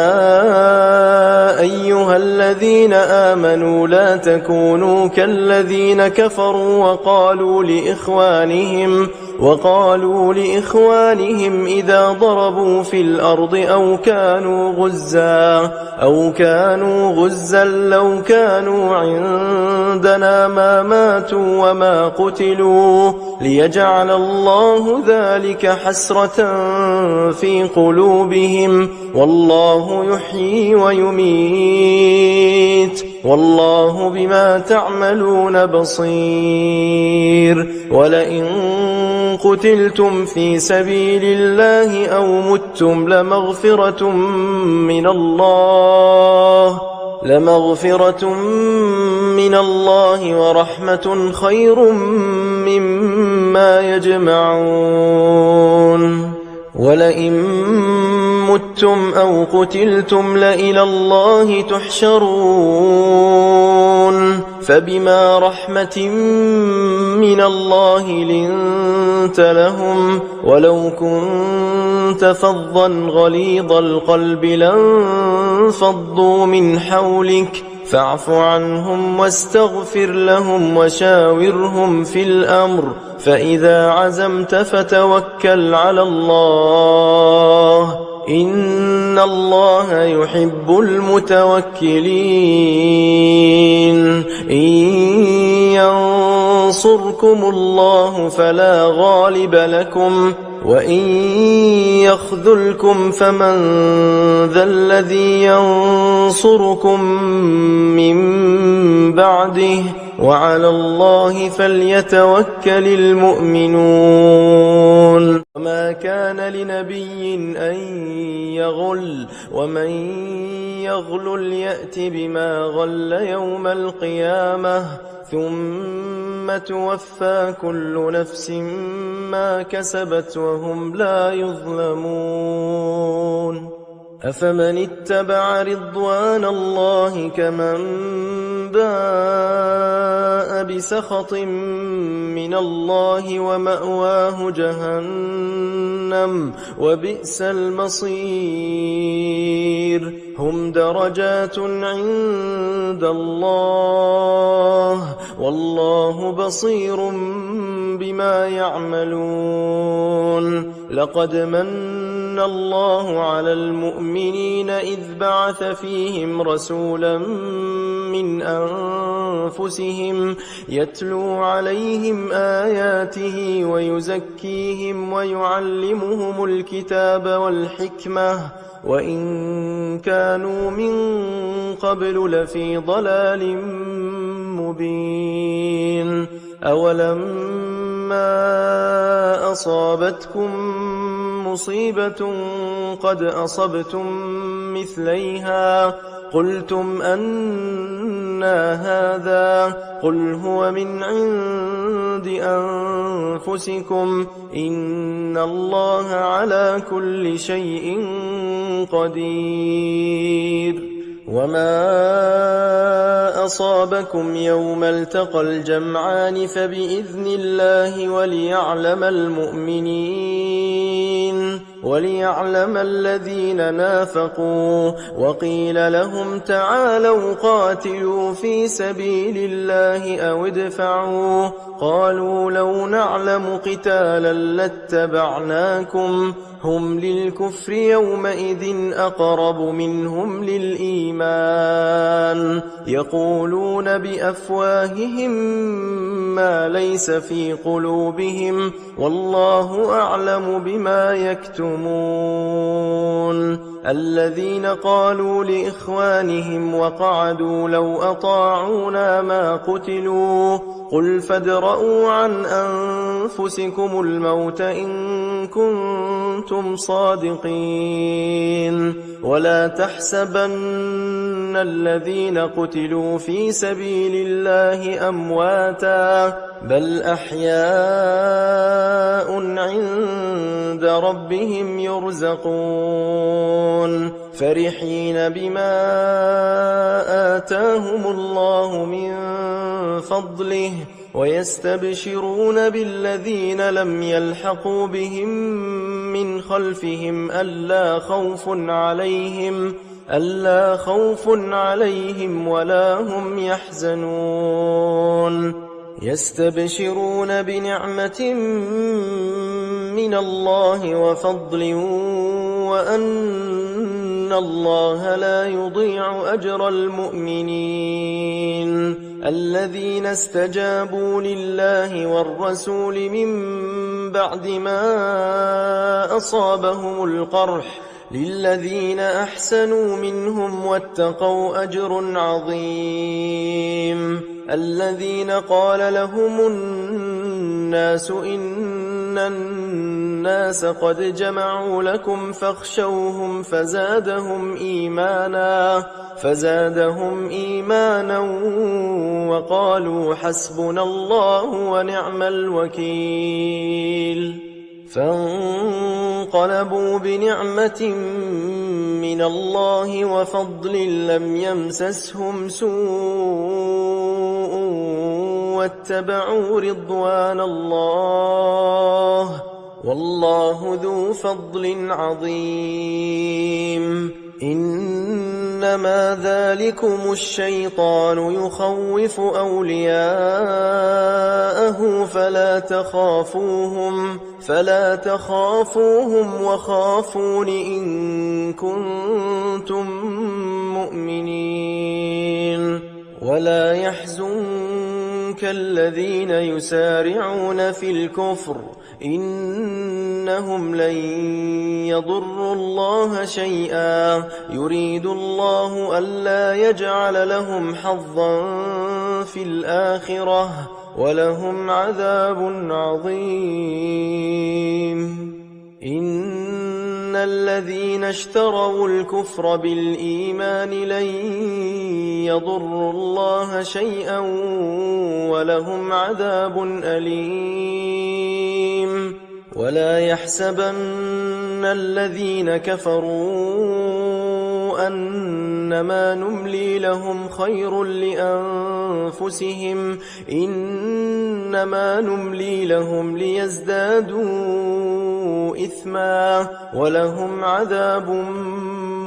أيها الذين آمنوا لا تكونوا كالذين كفروا وقالوا لإخوانهم إذا ضربوا في الأرض أو كانوا غزا لو كانوا عندنا ما ماتوا وما قتلوا ليجعل الله ذلك حسرة في قلوبهم والله يحيي ويميت والله بما تعملون بصير ولئن قتلتم في سبيل الله أو متم لمغفرة من الله ورحمة خير مما يجمعون ولئن متم أو قتلتم لإلى الله تحشرون فبما رحمة من الله لنت لهم ولو كنت فظا غليظ القلب لانفضوا من حولك فاعف عنهم واستغفر لهم وشاورهم في الأمر فإذا عزمت فتوكل على الله إن الله يحب المتوكلين إن ينصركم الله فلا غالب لكم وإن يخذلكم فمن ذا الذي ينصركم من بعده وعلى الله فليتوكل المؤمنون وما كان لنبي أن يغل ومن يغل يأت بما غل يوم القيامة ثم توفى كل نفس ما كسبت وهم لا يظلمون أفمن اتبع رضوان الله كمن باء بسخط من الله ومأواه جهنم وبئس المصير هم درجات عند الله والله بصير بما يعملون لقد من الله على المؤمنين إذ بعث فيهم رسولا من أنفسهم يتلو عليهم آياته ويزكيهم ويعلمهم الكتاب والحكمة وإن كانوا من قبل لفي ضلال مبين أولما أصابتكم مصيبة قد أصبتم مثليها قلتم أنى هذا قل هو من عند أنفسكم إن الله على كل شيء قدير وما أصابكم يوم التقى الجمعان فبإذن الله وليعلم الذين نافقوا وقيل لهم تعالوا قاتلوا في سبيل الله أو ادفعوا قالوا لو نعلم قتالا لاتبعناكم هم للكفر يومئذ أقرب منهم للإيمان يقولون بأفواههم ما ليس في قلوبهم والله أعلم بما يكتمون الذين قالوا لإخوانهم وقعدوا لو أطاعونا ما قتلوا قل فادرءوا عن أنفسكم الموت إن كنتم صادقين ولا تحسبن الذين قتلوا في سبيل الله أمواتا بل أحياء عند ربهم يرزقون فرحين بما آتاهم الله من فضله ويستبشرون بالذين لم يلحقوا بهم من خلفهم ألا خوف عليهم ولا هم يحزنون يستبشرون بنعمة من الله وفضل وأن إن الله لا يضيع أجر المؤمنين الذين استجابوا لله والرسول من بعد ما أصابهم القرح للذين أحسنوا منهم واتقوا أجر عظيم الذين قال لهم الناس إن الناس قد جمعوا لكم فاخشوهم فزادهم إيمانا وقالوا حسبنا الله ونعم الوكيل فانقلبوا بنعمة من الله وفضل لم يمسسهم سوء واتبعوا رضوان الله والله ذو فضل عظيم إنما ذلكم الشيطان يخوف أولياءه فلا تخافوهم وخافون إن كنتم مؤمنين ولا يحزنك الذين يسارعون في الكفر إنهم لن يضروا الله شيئا يريد الله ألا يجعل لهم حظا في الآخرة ولهم عذاب عظيم إن الذين اشتروا الكفر بالإيمان لن يضروا الله شيئا ولهم عذاب أليم ولا يحسبن الذين كفروا أنما نملي لهم خير لأنفسهم إنما نملي لهم ليزدادوا إثما ولهم عذاب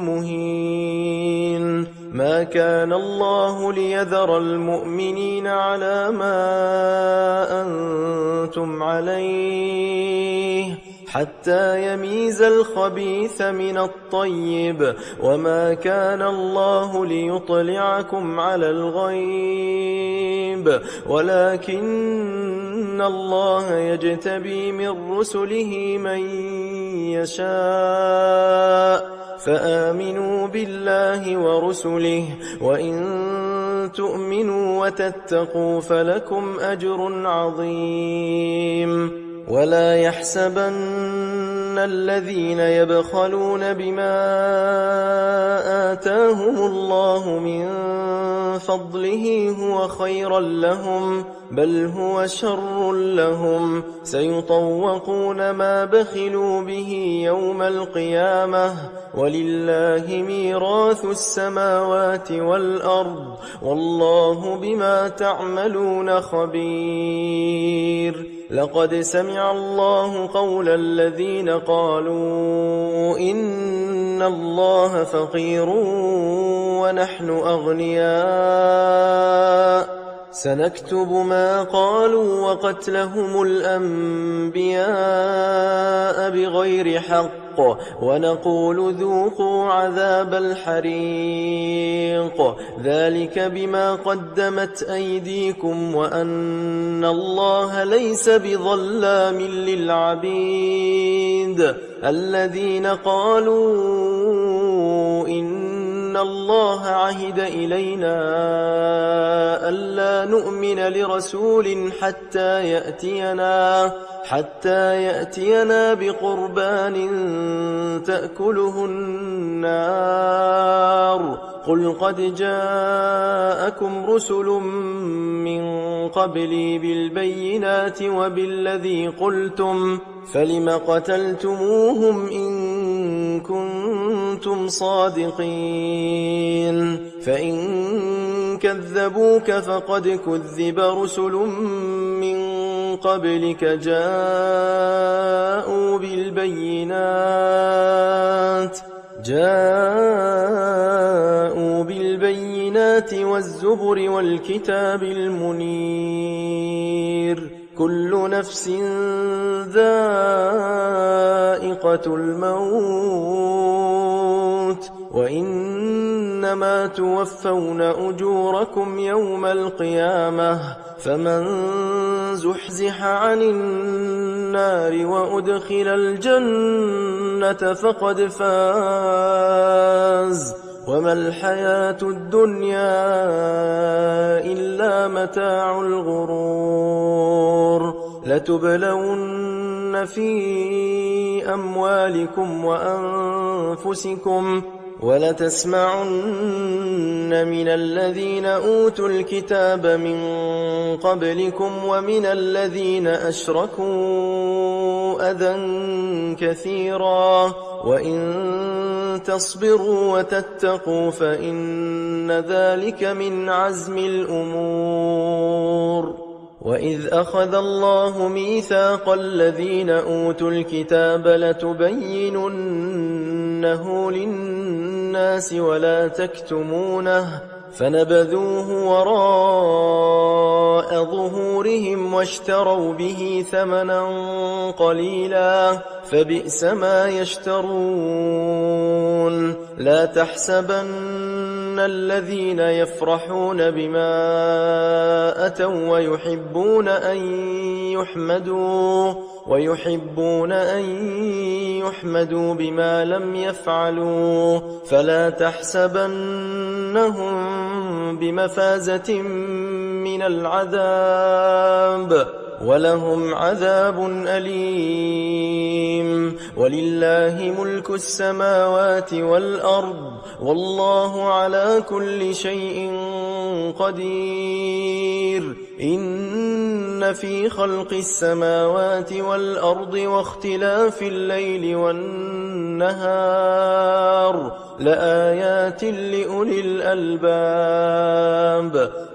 مهين ما كان الله ليذر المؤمنين على ما أنتم عليه حتى يميز الخبيث من الطيب وما كان الله ليطلعكم على الغيب ولكن الله يجتبي من رسله من يشاء فآمنوا بالله ورسله وإن تؤمنوا وتتقوا فلكم أجر عظيم ولا يحسبن الذين يبخلون بما آتاهم الله من فضله هو خيرا لهم بل هو شر لهم سيطوقون ما بخلوا به يوم القيامة ولله ميراث السماوات والأرض والله بما تعملون خبير لقد سمع الله قول الذين قالوا إن الله فقير ونحن أغنياء سنكتب ما قالوا وقتلهم الأنبياء بغير حق ونقول ذوقوا عذاب الحريق ذلك بما قدمت أيديكم وأن الله ليس بظلام للعبيد الذين قالوا إن الله عهد إلينا ألا نؤمن لرسول حتى يأتينا بقربان تأكله النار قل قد جاءكم رسل من قبلي بالبينات وبالذي قلتم فلم قتلتموهم إن كنتم صادقين فإن كذبوك فقد كذب رسل من قبلك جاءوا بالبينات والزبر والكتاب المنير كل نفس ذائقة الموت وإنما توفون أجوركم يوم القيامة فمن زحزح عن النار وأدخل الجنة فقد فاز وما الحياة الدنيا إلا متاع الغرور لتبلون في أموالكم وأنفسكم ولتسمعن من الذين أوتوا الكتاب من قبلكم ومن الذين أشركوا أذى كثيرا وإن تصبروا وتتقوا فإن ذلك من عزم الأمور وإذ أخذ الله ميثاق الذين أوتوا الكتاب لتبيننه للناس ولا تكتمونه فنبذوه وراء ظهورهم واشتروا به ثمنا قليلا فبئس ما يشترون لا تحسبن الذين يفرحون بما أتوا ويحبون أن يحمدوا بما لم يفعلوا فلا تحسبنهم بمفازة من العذاب ولهم عذاب أليم ولله ملك السماوات والأرض والله على كل شيء قدير إن في خلق السماوات والأرض واختلاف الليل والنهار لآيات لأولي الألباب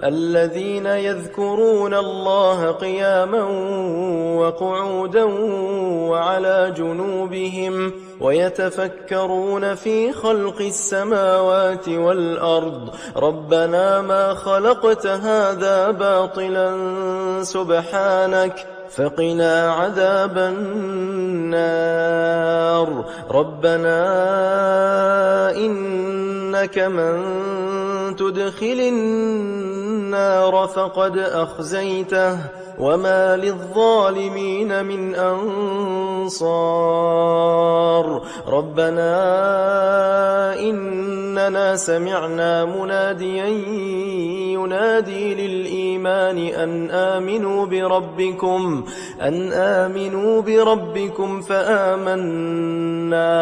الذين يذكرون الله قياما وقعودا وعلى جنوبهم ويتفكرون في خلق السماوات والأرض ربنا ما خلقت هذا باطلا سبحانك فقنا عذاب النار ربنا إنك من تدخل النار فقد أخزيته وما للظالمين من أنصار ربنا إننا سمعنا مناديا ينادي للإيمان أن آمنوا بربكم فآمنا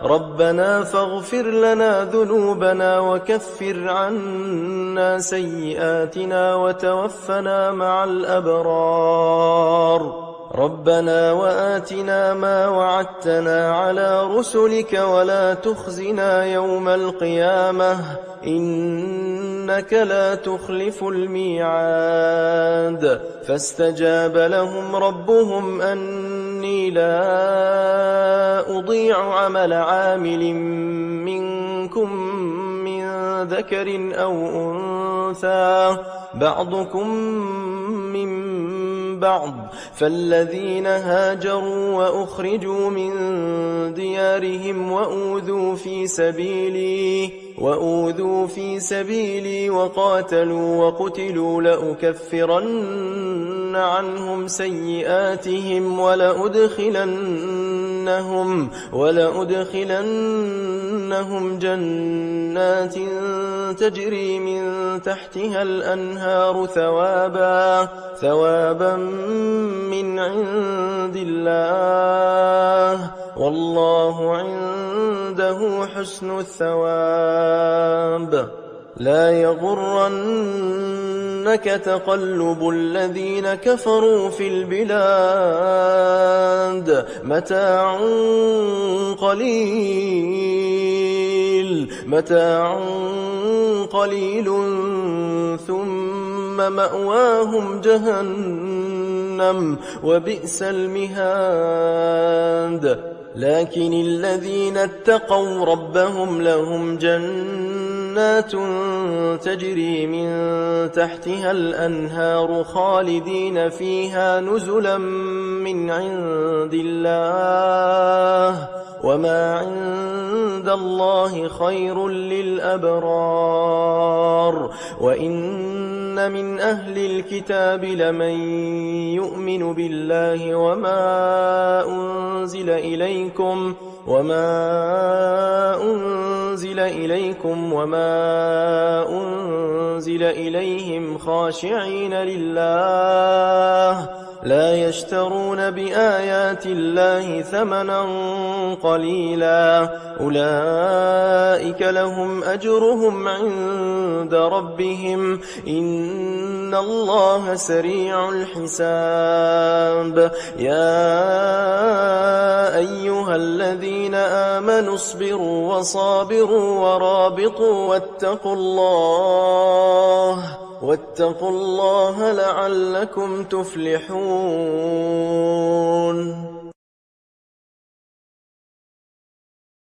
ربنا فاغفر لنا ذنوبنا وكفر عنا سيئاتنا وتوفنا مع الأبرار ربنا وآتنا ما وعدتنا على رسلك ولا تخزنا يوم القيامة إنك لا تخلف الميعاد فاستجاب لهم ربهم أني لا أضيع عمل عامل منكم من ذكر أو أنثى بعضكم من بعض فالذين هاجروا وأخرجوا من ديارهم وأوذوا في سبيلي وقاتلوا وقتلوا لأكفرن عنهم سيئاتهم ولأدخلنهم جنات تجري من تحتها الأنهار ثوابا من عند الله والله عنده حسن الثواب لا يغرنك تقلب الذين كفروا في البلاد متاع قليل ثم مأواهم جهنم وبئس المهاد لكن الذين اتقوا ربهم لهم جنات تجري من تحتها الأنهار خالدين فيها نزلا من من عند الله وما عند الله خير للأبرار وإن من أهل الكتاب لمن يؤمن بالله وما أنزل إليكم وما أنزل إليهم خاشعين لله لا يشترون بآيات الله ثمنا قليلا أولئك لهم أجرهم عند ربهم إن الله سريع الحساب يا أيها الذين آمنوا اصبروا وصابروا ورابطوا واتقوا الله لعلكم تفلحون